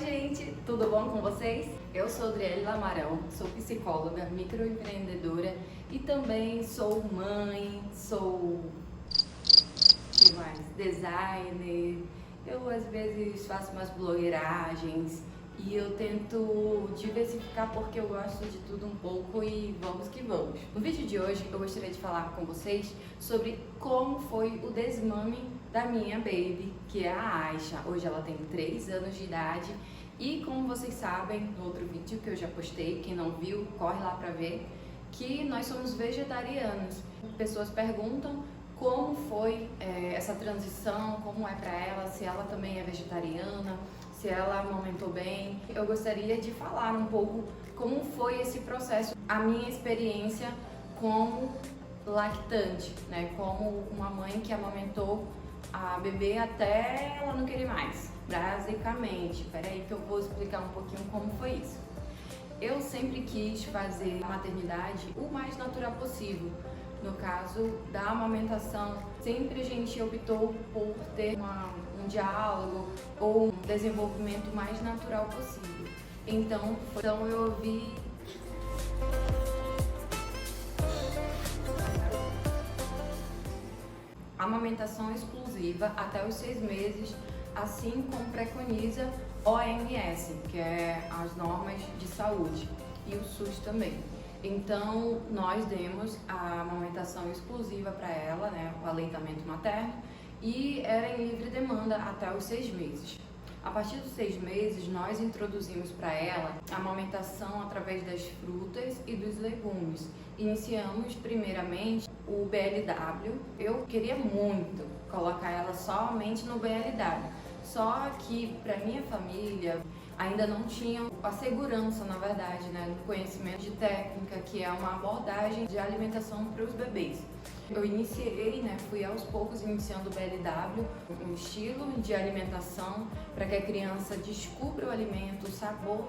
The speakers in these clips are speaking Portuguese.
gente, tudo bom com vocês? Eu sou Adriele Lamarão, sou psicóloga, microempreendedora e também sou mãe, sou que mais? Designer. Eu às vezes faço umas blogueiragens e eu tento diversificar porque eu gosto de tudo um pouco e vamos que vamos. No vídeo de hoje eu gostaria de falar com vocês sobre como foi o desmame da minha baby, que é a Aisha. Hoje ela tem 3 anos de idade e, como vocês sabem, no outro vídeo que eu já postei, quem não viu, corre lá pra ver, que nós somos vegetarianos. Pessoas perguntam como foi essa transição, como é pra ela, se ela também é vegetariana, se ela amamentou bem. Eu gostaria de falar um pouco como foi esse processo, a minha experiência como lactante, né? Como uma mãe que amamentou a bebê até ela não querer mais, basicamente. Peraí que eu vou explicar um pouquinho como foi isso. Eu sempre quis fazer a maternidade o mais natural possível. No caso da amamentação, sempre a gente optou por ter um diálogo ou um desenvolvimento mais natural possível. Então eu vi amamentação exclusiva até os 6 meses, assim como preconiza OMS, que é as normas de saúde, e o SUS também. Então, nós demos a amamentação exclusiva para ela, né, o aleitamento materno, e era em livre demanda até os 6 meses. A partir dos 6 meses, nós introduzimos para ela a amamentação através das frutas e dos legumes. Iniciamos primeiramente o BLW. Eu queria muito colocar ela somente no BLW, só que para minha família ainda não tinham a segurança, na verdade, né, no conhecimento de técnica, que é uma abordagem de alimentação para os bebês. Eu iniciei, né, fui aos poucos iniciando o BLW, um estilo de alimentação para que a criança descubra o alimento, o sabor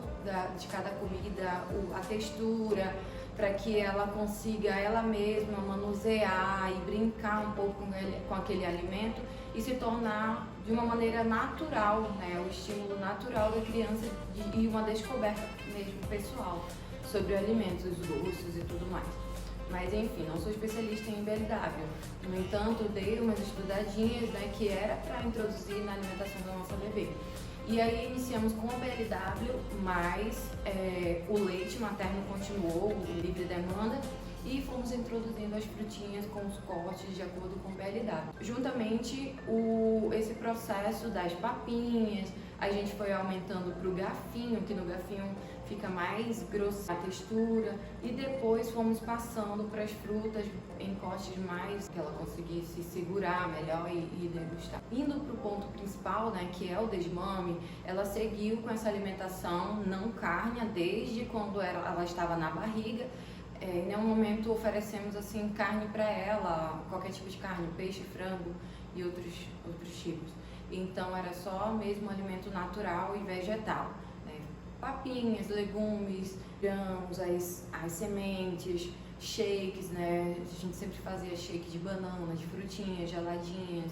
de cada comida, a textura, para que ela consiga ela mesma manusear e brincar um pouco com aquele alimento e se tornar de uma maneira natural, né, o estímulo natural da criança e uma descoberta mesmo pessoal sobre alimentos, os gostos e tudo mais. Mas enfim, não sou especialista em BLW. No entanto, dei umas estudadinhas, né, que era para introduzir na alimentação da nossa bebê. E aí iniciamos com o BLW, mas o leite materno continuou, o livre demanda, e fomos introduzindo as frutinhas com os cortes de acordo com o BLW. Juntamente, esse processo das papinhas, a gente foi aumentando para o garfinho, que no garfinho fica mais grossa a textura, e depois fomos passando para as frutas em cortes mais que ela conseguisse segurar melhor e degustar. Indo para o ponto principal, né, que é o desmame, ela seguiu com essa alimentação não carne desde quando ela estava na barriga. Em nenhum momento oferecemos assim carne para ela, qualquer tipo de carne, peixe, frango e outros tipos. Então era só mesmo alimento natural e vegetal, né? Papinhas, legumes, grãos, as sementes, shakes, né? A gente sempre fazia shake de banana, de frutinhas, geladinhas,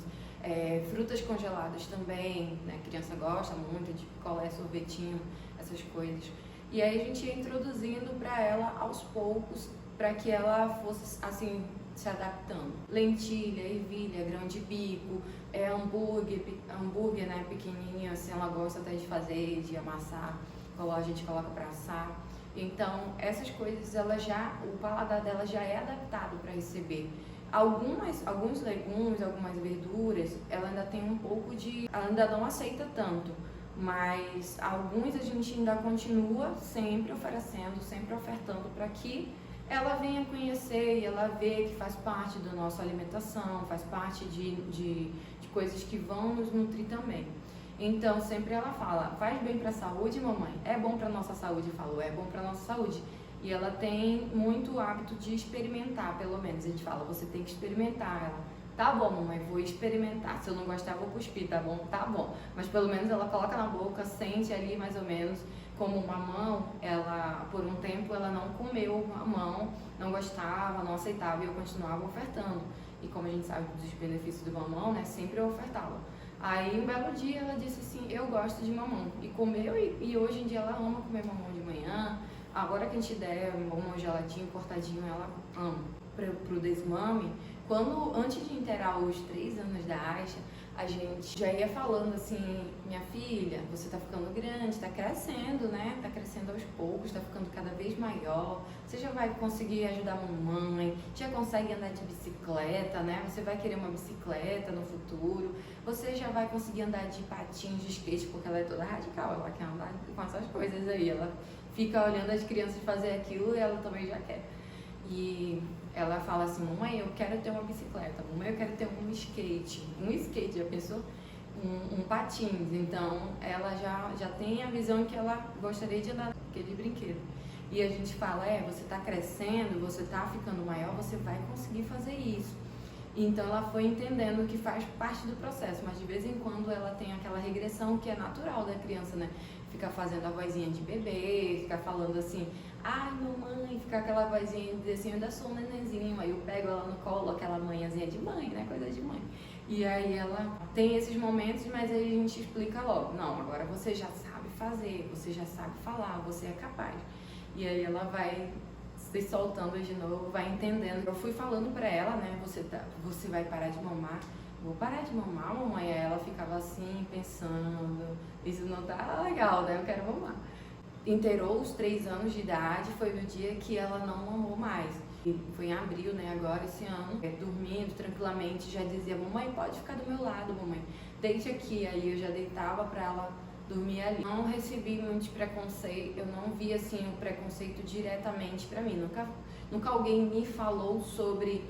frutas congeladas também, né? A criança gosta muito de picolé, sorvetinho, essas coisas. E aí a gente ia introduzindo para ela aos poucos, para que ela fosse assim se adaptando. Lentilha, ervilha, grão de bico, hambúrguer, né, pequenininho, assim, ela gosta até de fazer, de amassar, a gente coloca para assar. Então, essas coisas, o paladar dela já é adaptado para receber. Alguns legumes, algumas verduras, ela ainda tem um pouco ela ainda não aceita tanto. Mas alguns a gente ainda continua sempre oferecendo, sempre ofertando para que ela venha conhecer e ela vê que faz parte da nossa alimentação, faz parte de coisas que vão nos nutrir também. Então sempre ela fala, faz bem para a saúde, mamãe? É bom para nossa saúde? Eu falo, é bom para nossa saúde. E ela tem muito hábito de experimentar, pelo menos. A gente fala, você tem que experimentar. Ela, tá bom, mamãe, vou experimentar. Se eu não gostar, vou cuspir, tá bom? Tá bom. Mas pelo menos ela coloca na boca, sente ali mais ou menos como mamão. Ela, por um tempo, ela não comeu mamão, não gostava, não aceitava e eu continuava ofertando. E como a gente sabe dos benefícios do mamão, né, sempre eu ofertava. Aí um belo dia ela disse assim, eu gosto de mamão. E comeu e hoje em dia ela ama comer mamão de manhã. Agora que a gente der mamão geladinho, cortadinho, ela ama. Pro desmame, antes de inteirar os 3 anos da Aisha, a gente já ia falando assim, minha filha, você tá ficando grande, tá crescendo, né? Tá crescendo aos poucos, tá ficando cada vez maior. Você já vai conseguir ajudar a mamãe, já consegue andar de bicicleta, né? Você vai querer uma bicicleta no futuro. Você já vai conseguir andar de patins, de skate, porque ela é toda radical, ela quer andar com essas coisas aí. Ela fica olhando as crianças fazer aquilo e ela também já quer. E ela fala assim, mamãe, eu quero ter uma bicicleta, mamãe, eu quero ter um skate. Um skate, já pensou? Um patins. Então, ela já tem a visão que ela gostaria de andar naquele brinquedo. E a gente fala, você tá crescendo, você tá ficando maior, você vai conseguir fazer isso. Então, ela foi entendendo que faz parte do processo, mas de vez em quando ela tem aquela regressão que é natural da criança, né? Ficar fazendo a vozinha de bebê, ficar falando assim, ai mamãe, ficar aquela vozinha de dizer assim, eu ainda sou um nenenzinho, aí eu pego ela no colo, aquela manhãzinha de mãe, né, coisa de mãe. E aí ela tem esses momentos, mas aí a gente explica logo, não, agora você já sabe fazer, você já sabe falar, você é capaz. E aí ela vai se soltando de novo, vai entendendo. Eu fui falando pra ela, né, você vai parar de mamar. Vou parar de mamar, mamãe. Aí ela ficava assim, pensando, isso não tá legal, né? Eu quero mamar. Inteirou os 3 anos de idade, foi no dia que ela não mamou mais. E foi em abril, né, agora esse ano, dormindo tranquilamente, já dizia, mamãe, pode ficar do meu lado, mamãe, deite aqui. Aí eu já deitava pra ela dormir ali. Não recebi muitos preconceitos, eu não vi assim o preconceito diretamente pra mim. Nunca alguém me falou sobre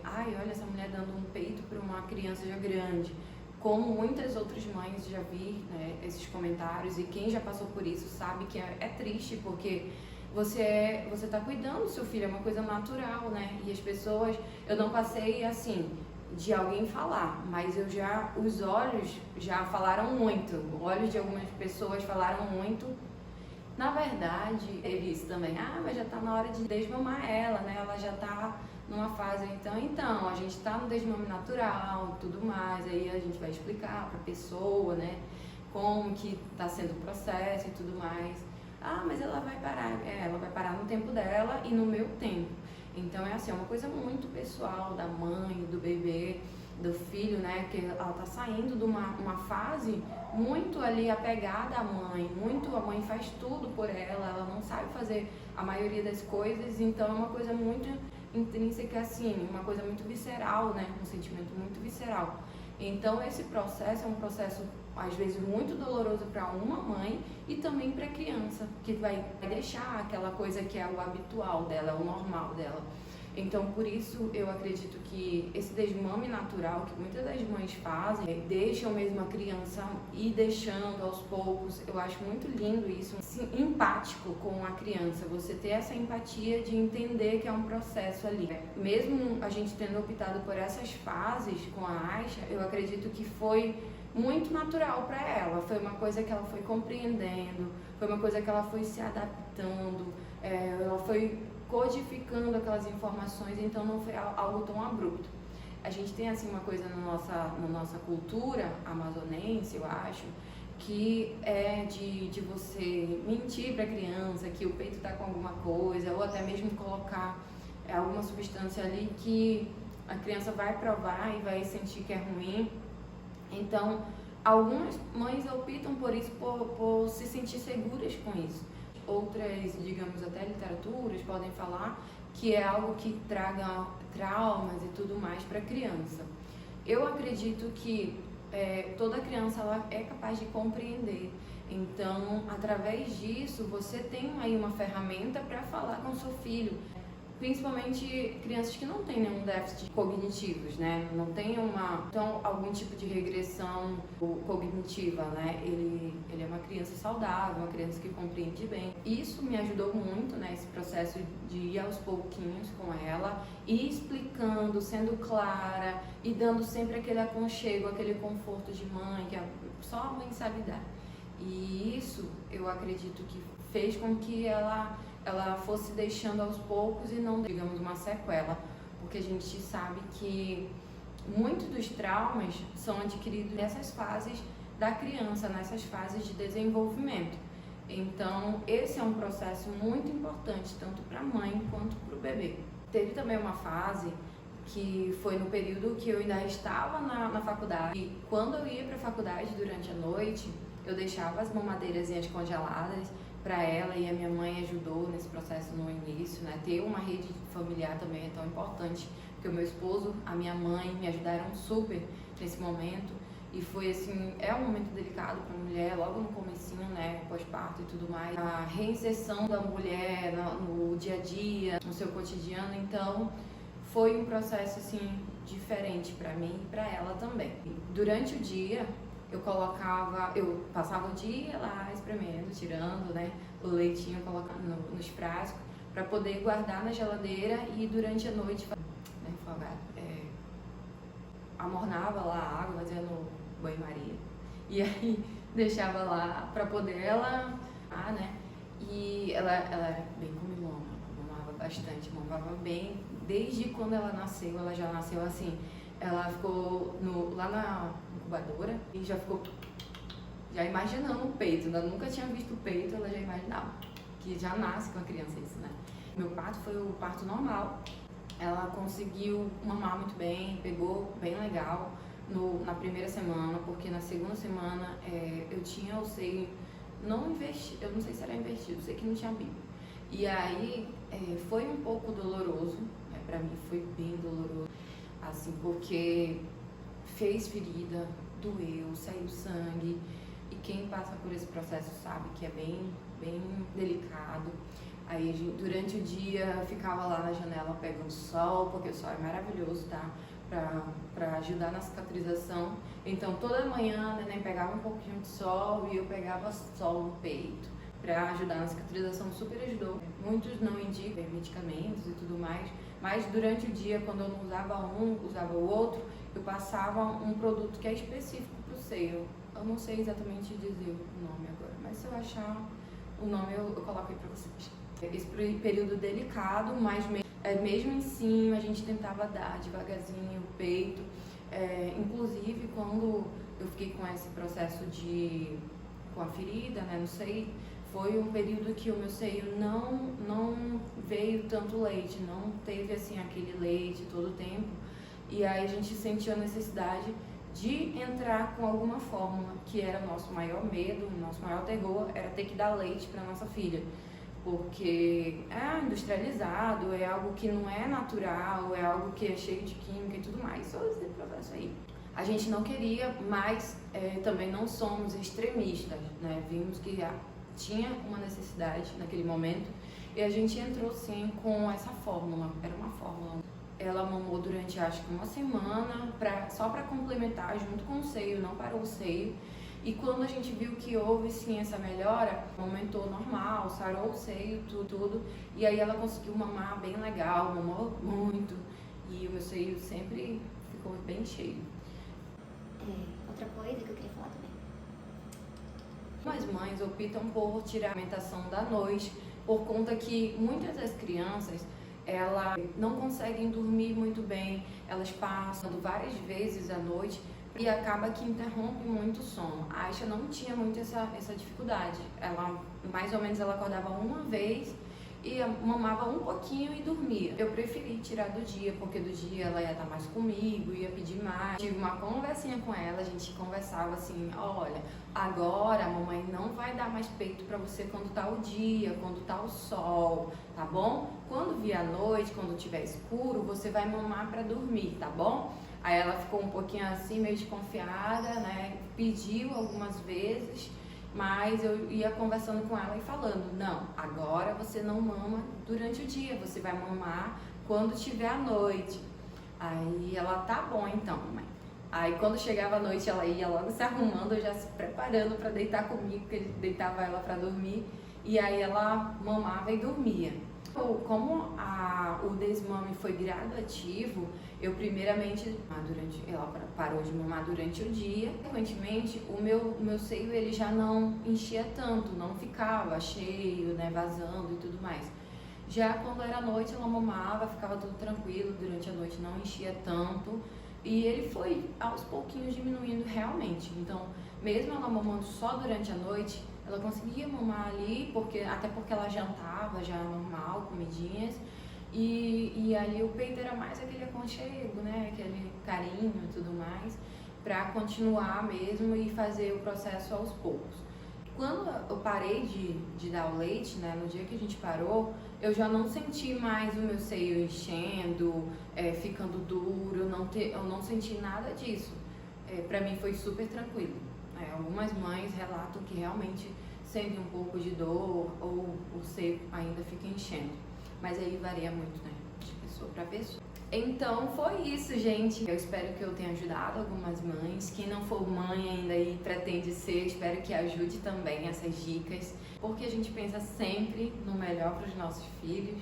ai, olha essa mulher dando um peito para uma criança já grande. Como muitas outras mães já vi, né, esses comentários, e quem já passou por isso sabe que é triste, porque você tá cuidando do seu filho, é uma coisa natural, né? E as pessoas, eu não passei assim de alguém falar, mas os olhos já falaram muito, os olhos de algumas pessoas falaram muito. Na verdade, eles também, mas já tá na hora de desmamar ela, né? Ela já tá numa fase, então, a gente tá no desmame natural, tudo mais, aí a gente vai explicar pra pessoa, né, como que tá sendo o processo e tudo mais. Mas ela vai parar, ela vai parar no tempo dela e no meu tempo. Então é assim, é uma coisa muito pessoal da mãe, do bebê, do filho, né, que ela tá saindo de uma fase muito ali apegada à mãe, a mãe faz tudo por ela não sabe fazer a maioria das coisas, então é uma coisa muito intrínseca assim, uma coisa muito visceral, né, um sentimento muito visceral. Então esse processo é um processo às vezes muito doloroso para uma mãe e também para a criança, que vai deixar aquela coisa que é o habitual dela, o normal dela. Então, por isso, eu acredito que esse desmame natural que muitas das mães fazem, deixam mesmo a criança ir deixando aos poucos. Eu acho muito lindo isso, assim, empático com a criança, você ter essa empatia de entender que é um processo ali. Mesmo a gente tendo optado por essas fases com a Aisha, eu acredito que foi muito natural para ela, foi uma coisa que ela foi compreendendo, foi uma coisa que ela foi se adaptando, ela foi codificando aquelas informações, então não foi algo tão abrupto. A gente tem assim uma coisa na nossa cultura amazonense, eu acho, que é de você mentir para a criança que o peito está com alguma coisa, ou até mesmo colocar alguma substância ali que a criança vai provar e vai sentir que é ruim. Então, algumas mães optam por isso, por se sentir seguras com isso. Outras, digamos, até literaturas podem falar que é algo que traga traumas e tudo mais para a criança. Eu acredito que toda criança ela é capaz de compreender. Então, através disso, você tem aí uma ferramenta para falar com seu filho. Principalmente crianças que não têm nenhum déficit cognitivos, né? Não tem algum tipo de regressão cognitiva, né? Ele é uma criança saudável, uma criança que compreende bem. Isso me ajudou muito, né? Esse processo de ir aos pouquinhos com ela, e explicando, sendo clara e dando sempre aquele aconchego, aquele conforto de mãe, que só a mãe sabe dar. E isso, eu acredito que fez com que ela fosse deixando aos poucos e não, digamos, uma sequela, porque a gente sabe que muitos dos traumas são adquiridos nessas fases da criança, nessas fases de desenvolvimento. Então, esse é um processo muito importante, tanto para a mãe quanto para o bebê. Teve também uma fase que foi no período que eu ainda estava na faculdade. E quando eu ia para a faculdade durante a noite, eu deixava as mamadeirazinhas congeladas para ela, e a minha mãe ajudou nesse processo no início, né? Ter uma rede familiar também é tão importante, porque o meu esposo, a minha mãe me ajudaram super nesse momento. E foi assim, é um momento delicado para a mulher, logo no comecinho, né, pós-parto e tudo mais. A reinserção da mulher no dia a dia, no seu cotidiano, então foi um processo assim diferente para mim e para ela também. Durante o dia, eu passava o dia lá espremendo, tirando, né, o leitinho, colocando nos frascos, para poder guardar na geladeira, e durante a noite, né, amornava lá a água, fazia no banho-maria, e aí deixava lá para poder ela, né, e ela era bem comilona, mamava bastante, mamava bem, desde quando ela nasceu, ela já nasceu assim, ela ficou lá na incubadora e já ficou imaginando o peito, ainda nunca tinha visto o peito, ela já imaginava, que já nasce com a criança isso, né. Meu parto foi o parto normal. Ela conseguiu mamar muito bem, pegou bem legal na primeira semana, porque na segunda semana eu tinha o seio não invertido, eu não sei se era invertido, sei que não tinha bico. E aí foi um pouco doloroso, né, pra mim foi bem doloroso, assim, porque fez ferida, doeu, saiu sangue, e quem passa por esse processo sabe que é bem, bem delicado. Aí durante o dia eu ficava lá na janela pegando sol, porque o sol é maravilhoso, tá? Pra ajudar na cicatrização. Então toda manhã a neném pegava um pouquinho de sol e eu pegava sol no peito pra ajudar na cicatrização, super ajudou. Muitos não indicam medicamentos e tudo mais, mas durante o dia, quando eu não usava um, usava o outro, eu passava um produto que é específico pro seio. Eu não sei exatamente dizer o nome agora, mas se eu achar o nome eu coloco aí pra vocês. Esse período delicado, mas mesmo em cima a gente tentava dar devagarzinho o peito. Inclusive quando eu fiquei com esse processo com a ferida, né, no seio, foi um período que o meu seio não veio tanto leite, não teve assim aquele leite todo o tempo, e aí a gente sentiu a necessidade de entrar com alguma fórmula, que era o nosso maior medo, o nosso maior terror, era ter que dar leite para nossa filha, porque é industrializado, é algo que não é natural, é algo que é cheio de química e tudo mais, só esse processo aí. A gente não queria, mas também não somos extremistas, né? Vimos que tinha uma necessidade naquele momento e a gente entrou sim com essa fórmula, era uma fórmula. Ela mamou durante acho que uma semana, só para complementar junto com o seio, não parou o seio. E quando a gente viu que houve sim essa melhora, aumentou normal, sarou o seio, tudo. E aí ela conseguiu mamar bem legal, mamou muito. E o meu seio sempre ficou bem cheio. Outra coisa que eu queria falar também. As mães optam por tirar a alimentação da noite, por conta que muitas das crianças, elas não conseguem dormir muito bem, elas passam várias vezes à noite e acaba que interrompe muito o sono. A Aisha não tinha muito essa dificuldade, ela mais ou menos ela acordava uma vez e mamava um pouquinho e dormia. Eu preferi tirar do dia, porque do dia ela ia estar mais comigo, ia pedir mais. Tive uma conversinha com ela, a gente conversava assim, olha, agora a mamãe não vai dar mais peito pra você quando tá o dia, quando tá o sol, tá bom? Quando vier a noite, quando tiver escuro, você vai mamar pra dormir, tá bom? Aí ela ficou um pouquinho assim, meio desconfiada, né? Pediu algumas vezes, mas eu ia conversando com ela e falando, não, agora você não mama durante o dia, você vai mamar quando tiver a noite. Aí ela, tá bom então, mãe. Aí quando chegava a noite ela ia logo se arrumando, já se preparando para deitar comigo, porque ele deitava ela para dormir, e aí ela mamava e dormia. Como o desmame foi gradativo, eu primeiramente, ela parou de mamar durante o dia, consequentemente o meu seio ele já não enchia tanto, não ficava cheio, né, vazando e tudo mais. Já quando era noite ela mamava, ficava tudo tranquilo, durante a noite não enchia tanto, E ele foi aos pouquinhos diminuindo realmente. Então, mesmo ela mamando só durante a noite, ela conseguia mamar ali, até porque ela jantava já normal, comidinhas. E ali o peito era mais aquele aconchego, né? Aquele carinho e tudo mais, pra continuar mesmo e fazer o processo aos poucos. Quando eu parei de dar o leite, né, no dia que a gente parou, eu já não senti mais o meu seio enchendo, ficando duro, eu não senti nada disso. Pra mim foi super tranquilo. Algumas mães relatam que realmente sentem um pouco de dor ou o seio ainda fica enchendo. Mas aí varia muito, né, de pessoa para pessoa. Então foi isso, gente. Eu espero que eu tenha ajudado algumas mães. Quem não for mãe ainda e pretende ser, espero que ajude também essas dicas. Porque a gente pensa sempre no melhor para os nossos filhos.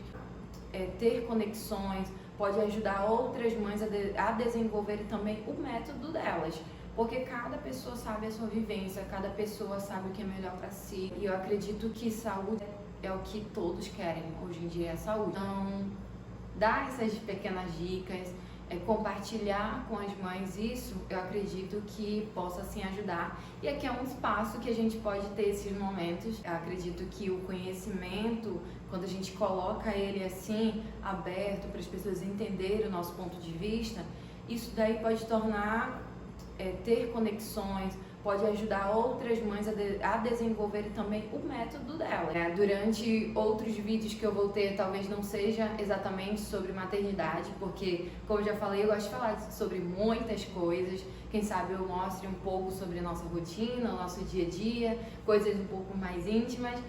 Ter conexões pode ajudar outras mães a desenvolver também o método delas. Porque cada pessoa sabe a sua vivência, cada pessoa sabe o que é melhor para si. E eu acredito que saúde é o que todos querem hoje em dia, é a saúde. Então, dar essas pequenas dicas, compartilhar com as mães isso, eu acredito que possa sim ajudar. E aqui é um espaço que a gente pode ter esses momentos. Eu acredito que o conhecimento, quando a gente coloca ele assim, aberto para as pessoas entenderem o nosso ponto de vista, isso daí pode tornar, ter conexões, pode ajudar outras mães a desenvolver também o método dela. Durante outros vídeos que eu vou ter, talvez não seja exatamente sobre maternidade, porque, como eu já falei, eu gosto de falar sobre muitas coisas. Quem sabe eu mostre um pouco sobre a nossa rotina, o nosso dia a dia, coisas um pouco mais íntimas.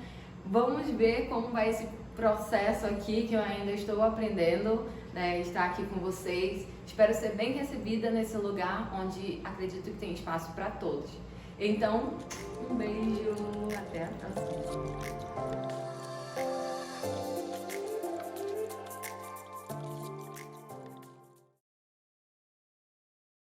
Vamos ver como vai esse processo aqui, que eu ainda estou aprendendo, né, estar aqui com vocês. Espero ser bem recebida nesse lugar onde acredito que tem espaço para todos. Então, um beijo, até a próxima.